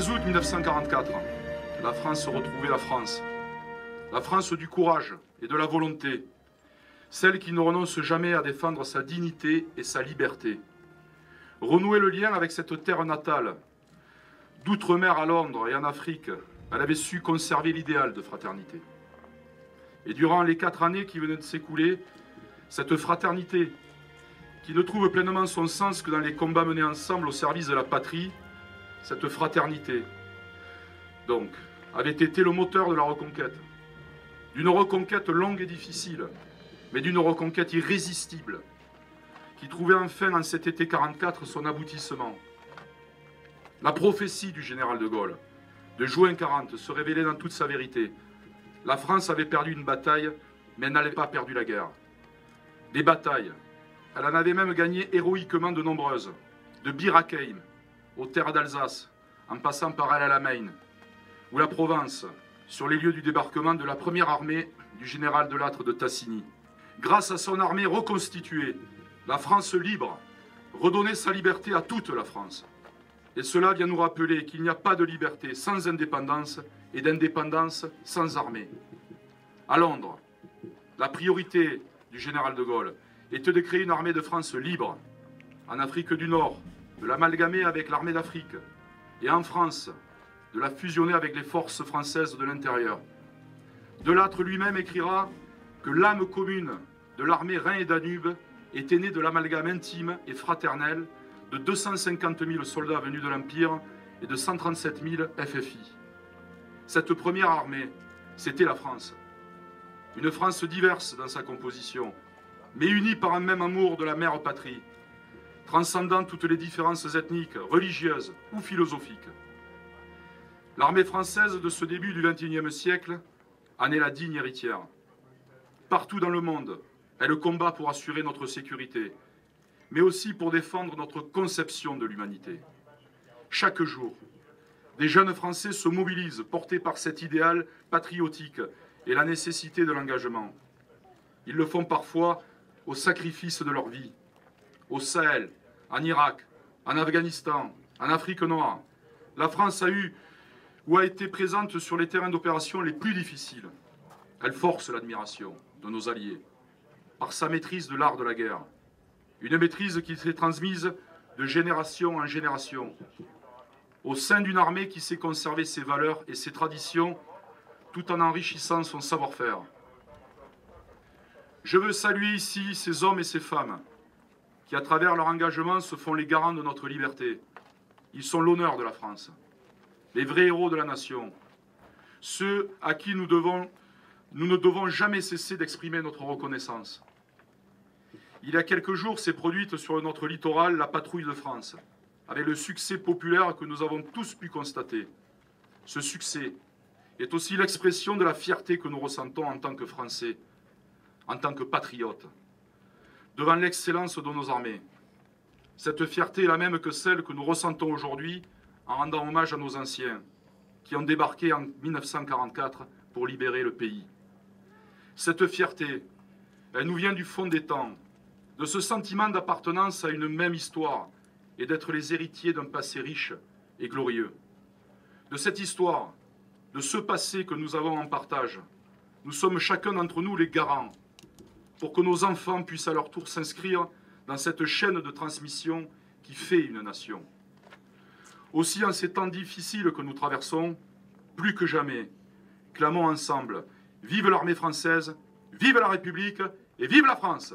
2 août 1944, la France retrouvait la France. La France du courage et de la volonté. Celle qui ne renonce jamais à défendre sa dignité et sa liberté. Renouer le lien avec cette terre natale. D'outre-mer à Londres et en Afrique, elle avait su conserver l'idéal de fraternité. Et durant les 4 années qui venaient de s'écouler, cette fraternité, qui ne trouve pleinement son sens que dans les combats menés ensemble au service de la patrie, cette fraternité, donc, avait été le moteur de la reconquête. D'une reconquête longue et difficile, mais d'une reconquête irrésistible, qui trouvait enfin en cet été 44 son aboutissement. La prophétie du général de Gaulle, de juin 40, se révélait dans toute sa vérité. La France avait perdu une bataille, mais elle n'avait pas perdu la guerre. Des batailles, elle en avait même gagné héroïquement de nombreuses, de Bir Hakeim, aux terres d'Alsace, en passant par El Alamein, ou la Provence, sur les lieux du débarquement de la première armée du général Delattre de Tassigny. Grâce à son armée reconstituée, la France libre redonnait sa liberté à toute la France. Et cela vient nous rappeler qu'il n'y a pas de liberté sans indépendance et d'indépendance sans armée. À Londres, la priorité du général de Gaulle était de créer une armée de France libre. En Afrique du Nord, de l'amalgamer avec l'armée d'Afrique. Et en France, de la fusionner avec les forces françaises de l'intérieur. Delattre lui-même écrira que l'âme commune de l'armée Rhin et Danube était née de l'amalgame intime et fraternel de 250 000 soldats venus de l'Empire et de 137 000 FFI. Cette première armée, c'était la France. Une France diverse dans sa composition, mais unie par un même amour de la mère patrie, transcendant toutes les différences ethniques, religieuses ou philosophiques. L'armée française de ce début du XXIe siècle en est la digne héritière. Partout dans le monde, elle combat pour assurer notre sécurité, mais aussi pour défendre notre conception de l'humanité. Chaque jour, des jeunes Français se mobilisent, portés par cet idéal patriotique et la nécessité de l'engagement. Ils le font parfois au sacrifice de leur vie. Au Sahel, en Irak, en Afghanistan, en Afrique noire, la France a eu ou a été présente sur les terrains d'opération les plus difficiles. Elle force l'admiration de nos alliés par sa maîtrise de l'art de la guerre. Une maîtrise qui s'est transmise de génération en génération, au sein d'une armée qui sait conserver ses valeurs et ses traditions tout en enrichissant son savoir-faire. Je veux saluer ici ces hommes et ces femmes qui, à travers leur engagement, se font les garants de notre liberté. Ils sont l'honneur de la France, les vrais héros de la nation, ceux à qui nous ne devons jamais cesser d'exprimer notre reconnaissance. Il y a quelques jours s'est produite sur notre littoral la patrouille de France, avec le succès populaire que nous avons tous pu constater. Ce succès est aussi l'expression de la fierté que nous ressentons en tant que Français, en tant que patriotes, devant l'excellence de nos armées. Cette fierté est la même que celle que nous ressentons aujourd'hui en rendant hommage à nos anciens, qui ont débarqué en 1944 pour libérer le pays. Cette fierté, elle nous vient du fond des temps, de ce sentiment d'appartenance à une même histoire et d'être les héritiers d'un passé riche et glorieux. De cette histoire, de ce passé que nous avons en partage, nous sommes chacun d'entre nous les garants pour que nos enfants puissent à leur tour s'inscrire dans cette chaîne de transmission qui fait une nation. Aussi, en ces temps difficiles que nous traversons, plus que jamais, clamons ensemble « Vive l'armée française, vive la République et vive la France !»